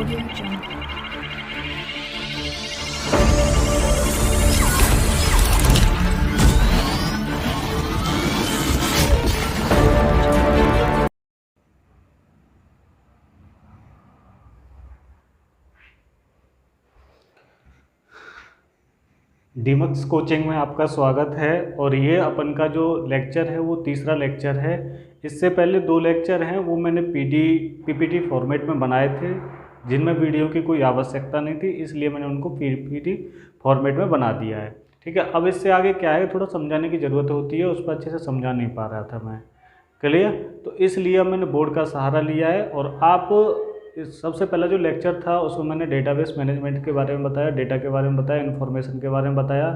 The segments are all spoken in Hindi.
Audio Jungle. डीमक्स कोचिंग में आपका स्वागत है। और ये अपन का जो लेक्चर है वो तीसरा लेक्चर है। इससे पहले 2 लेक्चर हैं वो मैंने पीपीटी फॉर्मेट में बनाए थे, जिनमें वीडियो की कोई आवश्यकता नहीं थी, इसलिए मैंने उनको पीपीटी फॉर्मेट में बना दिया है। ठीक है, अब इससे आगे क्या है, थोड़ा समझाने की ज़रूरत होती है, उस पर अच्छे से समझा नहीं पा रहा था मैं। क्लियर? तो इसलिए मैंने बोर्ड का सहारा लिया है। और आप सबसे पहला जो लेक्चर था उसमें मैंने डेटाबेस मैनेजमेंट के बारे में बताया, डेटा के बारे में बताया, इन्फॉर्मेशन के बारे में बताया,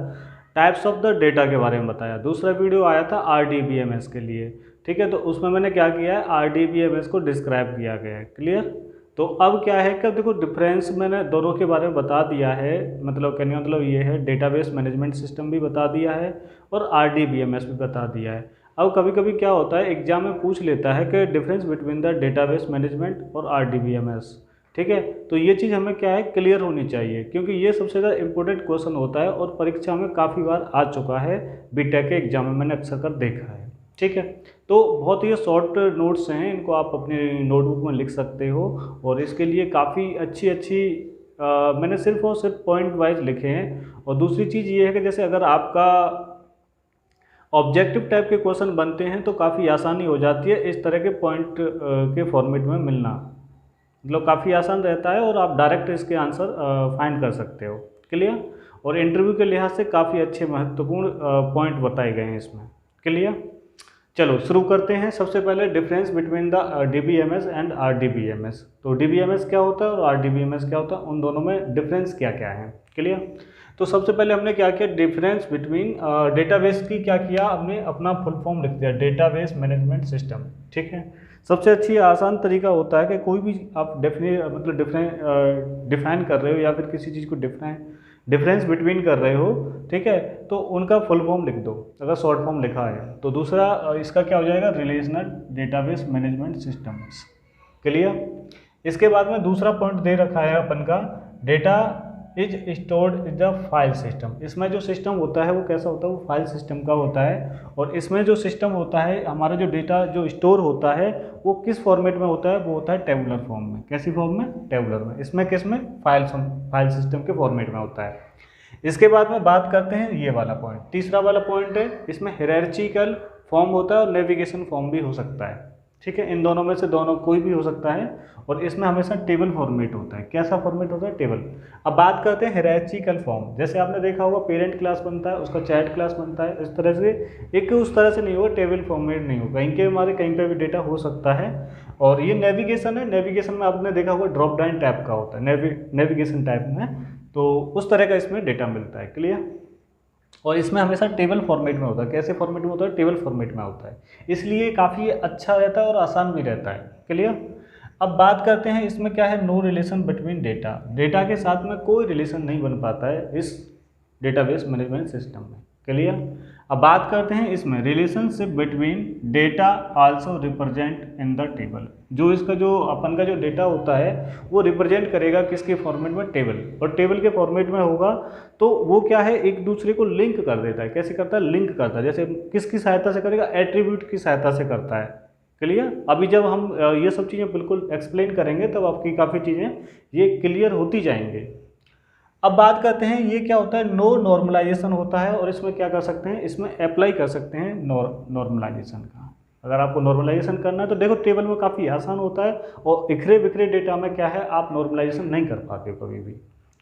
टाइप्स ऑफ द डेटा के बारे में बताया। दूसरा वीडियो आया था आरडीबीएमएस के लिए। ठीक है, तो उसमें मैंने क्या किया है, आरडीबीएमएस को डिस्क्राइब किया गया है। क्लियर? तो अब क्या है कि देखो डिफरेंस मैंने दोनों के बारे में बता दिया है, मतलब कहने का मतलब ये है, डेटाबेस मैनेजमेंट सिस्टम भी बता दिया है और आरडीबीएमएस भी बता दिया है। अब कभी कभी क्या होता है, एग्जाम में पूछ लेता है कि difference between the database management और आरडीबीएमएस। ठीक है, तो ये चीज़ हमें क्या है, क्लियर होनी चाहिए, क्योंकि ये सबसे ज़्यादा इंपॉर्टेंट क्वेश्चन होता है और परीक्षा में काफ़ी बार आ चुका है। बीटेक के एग्जाम में मैंने अक्सर कर देखा है। ठीक है, तो बहुत ही शॉर्ट नोट्स हैं, इनको आप अपनी नोटबुक में लिख सकते हो। और इसके लिए काफ़ी अच्छी अच्छी मैंने सिर्फ और सिर्फ पॉइंट वाइज लिखे हैं। और दूसरी चीज़ ये है कि जैसे अगर आपका ऑब्जेक्टिव टाइप के क्वेश्चन बनते हैं तो काफ़ी आसानी हो जाती है इस तरह के पॉइंट के फॉर्मेट में मिलना, मतलब काफ़ी आसान रहता है और आप डायरेक्ट इसके आंसर फाइंड कर सकते हो। क्लियर? और इंटरव्यू के लिहाज से काफ़ी अच्छे महत्वपूर्ण पॉइंट बताए गए हैं इसमें। क्लियर? चलो शुरू करते हैं। सबसे पहले difference between the DBMS and RDBMS. तो डीबीएमएस क्या होता है और आरडीबीएमएस क्या होता है, उन दोनों में डिफरेंस क्या क्या है। क्लियर? तो सबसे पहले हमने क्या किया, डिफरेंस बिटवीन डेटाबेस की क्या किया, हमने अपना फुल फॉर्म लिख दिया, डेटाबेस मैनेजमेंट सिस्टम। ठीक है, सबसे अच्छी आसान तरीका होता है कि कोई भी आप डिफाइन कर रहे हो या फिर किसी चीज़ को डिफरेंस बिटवीन कर रहे हो, ठीक है, तो उनका फुल फॉर्म लिख दो अगर शॉर्ट फॉर्म लिखा है। तो दूसरा इसका क्या हो जाएगा, relational database management systems. Clear? इसके बाद में दूसरा पॉइंट दे रखा है अपन का, data is stored in the file system. इसमें जो सिस्टम होता है वो कैसा होता है, वो फाइल सिस्टम का होता है। और इसमें जो सिस्टम होता है, हमारा जो डेटा जो स्टोर होता है वो किस फॉर्मेट में होता है, वो होता है टेबुलर फॉर्म में। कैसी फॉर्म में? टेबुलर में। इसमें किस में? फाइल सिस्टम के फॉर्मेट में होता है। इसके बाद में बात करते हैं ये वाला पॉइंट, तीसरा वाला पॉइंट है, इसमें हायरार्चिकल फॉर्म होता है और नेविगेशन फॉर्म भी हो सकता है। ठीक है, इन दोनों में से दोनों कोई भी हो सकता है। और इसमें हमेशा टेबल फॉर्मेट होता है। कैसा फॉर्मेट होता है? टेबल। अब बात करते हैं हायरार्चिकल फॉर्म। जैसे आपने देखा होगा पेरेंट क्लास बनता है, उसका चाइल्ड क्लास बनता है, इस तरह से। एक उस तरह से नहीं होगा, टेबल फॉर्मेट नहीं होगा, कहीं के हमारे कहीं पे भी डेटा हो सकता है। और ये नेविगेशन है, नेविगेशन में आपने देखा होगा ड्रॉप डाउन टाइप का होता है, नेविगेशन टाइप में, तो उस तरह का इसमें डेटा मिलता है। क्लियर? और इसमें हमेशा टेबल फॉर्मेट में होता है। कैसे फॉर्मेट में होता है? टेबल फॉर्मेट में होता है, इसलिए काफ़ी अच्छा रहता है और आसान भी रहता है। क्लियर? अब बात करते हैं इसमें क्या है, no relation between data. Data के साथ में कोई रिलेशन नहीं बन पाता है इस डेटाबेस मैनेजमेंट सिस्टम में। क्लियर? अब बात करते हैं इसमें relationship between data also represent in the table. जो इसका जो अपन का जो डेटा होता है वो रिप्रेजेंट करेगा किसके फॉर्मेट में? टेबल। और टेबल के फॉर्मेट में होगा तो वो क्या है, एक दूसरे को लिंक कर देता है। कैसे करता है? लिंक करता है। जैसे किसकी सहायता से करेगा? एट्रीब्यूट की सहायता से करता है। क्लियर? अभी जब हम ये सब चीज़ें बिल्कुल एक्सप्लेन करेंगे तब आपकी काफ़ी चीज़ें ये क्लियर होती जाएंगे। अब बात करते हैं ये क्या होता है, नो नॉर्मलाइजेशन होता है। और इसमें क्या कर सकते हैं, इसमें अप्लाई कर सकते हैं नॉर्मलाइजेशन का। अगर आपको नॉर्मलाइजेशन करना है तो देखो टेबल में काफ़ी आसान होता है, और इखरे बिखरे डेटा में क्या है, आप नॉर्मलाइजेशन नहीं कर पाते हो कभी भी।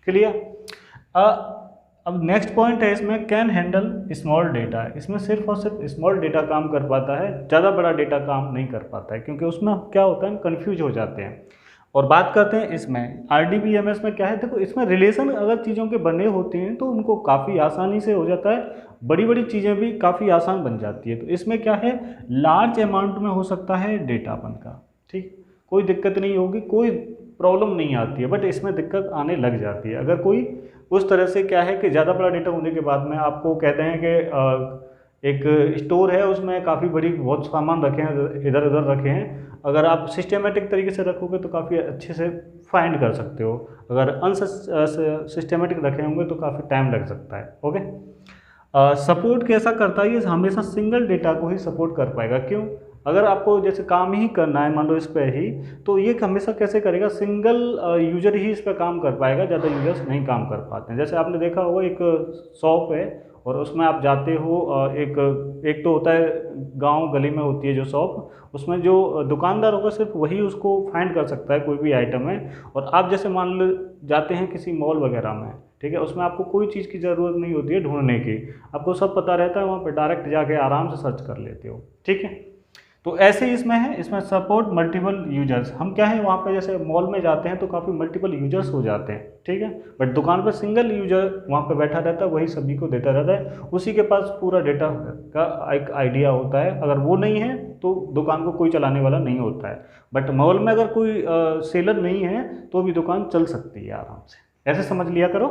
क्लियर? अब नेक्स्ट पॉइंट है इसमें, कैन हैंडल स्मॉल डेटा। इसमें सिर्फ और सिर्फ स्मॉल डेटा काम कर पाता है, ज़्यादा बड़ा डेटा काम नहीं कर पाता है, क्योंकि उसमें क्या होता है, कन्फ्यूज हो जाते हैं। और बात करते हैं इसमें आरडीबीएमएस में क्या है, देखो इसमें रिलेशन अगर चीज़ों के बने होते हैं तो उनको काफ़ी आसानी से हो जाता है, बड़ी बड़ी चीज़ें भी काफ़ी आसान बन जाती है। तो इसमें क्या है, लार्ज अमाउंट में हो सकता है डेटा अपन का। ठीक, कोई दिक्कत नहीं होगी, कोई प्रॉब्लम नहीं आती है, बट इसमें दिक्कत आने लग जाती है अगर कोई उस तरह से क्या है कि ज़्यादा बड़ा डेटा होने के बाद में आपको कहते हैं कि एक स्टोर है उसमें काफ़ी बड़ी बहुत सामान रखे हैं, इधर उधर रखे हैं, अगर आप सिस्टमेटिक तरीके से रखोगे तो काफ़ी अच्छे से फाइंड कर सकते हो, अगर सिस्टमेटिक रखे होंगे तो काफ़ी टाइम लग सकता है। ओके, सपोर्ट कैसा करता है, ये हमेशा सिंगल डेटा को ही सपोर्ट कर पाएगा। क्यों? अगर आपको जैसे काम ही करना है मान लो इस पर ही, तो ये हमेशा कैसे करेगा, सिंगल यूजर ही इस पर काम कर पाएगा, ज़्यादा यूजर्स नहीं काम कर पाते हैं। जैसे आपने देखा होगा एक शॉप है और उसमें आप जाते हो, एक तो होता है गांव गली में होती है जो शॉप, उसमें जो दुकानदार होगा सिर्फ वही उसको फाइंड कर सकता है कोई भी आइटम है। और आप जैसे मान लो जाते हैं किसी मॉल वगैरह में, ठीक है, उसमें आपको कोई चीज़ की ज़रूरत नहीं होती है ढूंढने की, आपको सब पता रहता है, वहाँ पर डायरेक्ट जाके आराम से सर्च कर लेते हो। ठीक है, तो ऐसे ही इसमें है, इसमें सपोर्ट मल्टीपल यूजर्स। हम क्या है वहाँ पे जैसे मॉल में जाते हैं तो काफ़ी मल्टीपल यूजर्स हो जाते हैं, ठीक है, बट दुकान पर सिंगल यूजर वहाँ पे बैठा रहता है, वही सभी को देता रहता है, उसी के पास पूरा डेटा का एक आइडिया होता है। अगर वो नहीं है तो दुकान को कोई चलाने वाला नहीं होता है। बट मॉल में अगर कोई सेलर नहीं है तो भी दुकान चल सकती है आराम से, ऐसे समझ लिया करो।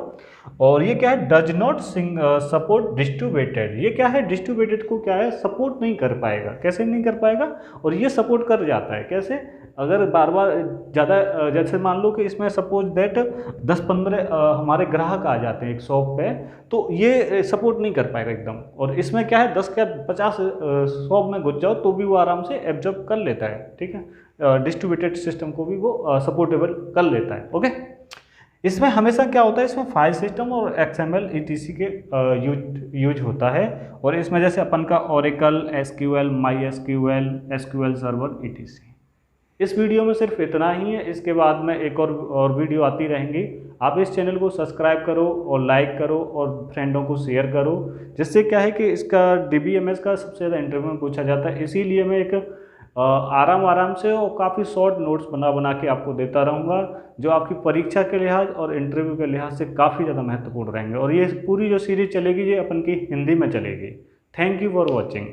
और ये क्या है, डज नॉट सपोर्ट डिस्ट्रीब्यूटेड। ये क्या है, डिस्ट्रीब्यूटेड को क्या है सपोर्ट नहीं कर पाएगा। कैसे नहीं कर पाएगा, और ये सपोर्ट कर जाता है। कैसे, अगर बार बार ज़्यादा जैसे मान लो कि इसमें सपोज दैट 10-15 हमारे ग्राहक आ जाते हैं एक शॉप पे, तो ये सपोर्ट नहीं कर पाएगा एकदम। और इसमें क्या है 10 क्या 50 शॉप में घुस जाओ तो भी वो आराम से एब्जॉर्ब कर लेता है। ठीक है, डिस्ट्रीब्यूटेड सिस्टम को भी वो सपोर्टेबल कर लेता है। ओके, इसमें हमेशा क्या होता है, इसमें फाइल सिस्टम और XML ETC के यूज होता है। और इसमें जैसे अपन का Oracle, SQL, MySQL, SQL server ETC। इस वीडियो में सिर्फ इतना ही है, इसके बाद में एक और वीडियो आती रहेंगी। आप इस चैनल को सब्सक्राइब करो और लाइक करो और फ्रेंडों को शेयर करो, जिससे क्या है कि इसका DBMS का सबसे ज़्यादा इंटरव्यू में पूछा जाता है। इसीलिए मैं एक आराम से और काफ़ी शॉर्ट नोट्स बना के आपको देता रहूँगा, जो आपकी परीक्षा के लिहाज और इंटरव्यू के लिहाज से काफ़ी ज़्यादा महत्वपूर्ण रहेंगे। और ये पूरी जो सीरीज चलेगी ये अपन की हिंदी में चलेगी। Thank you for watching.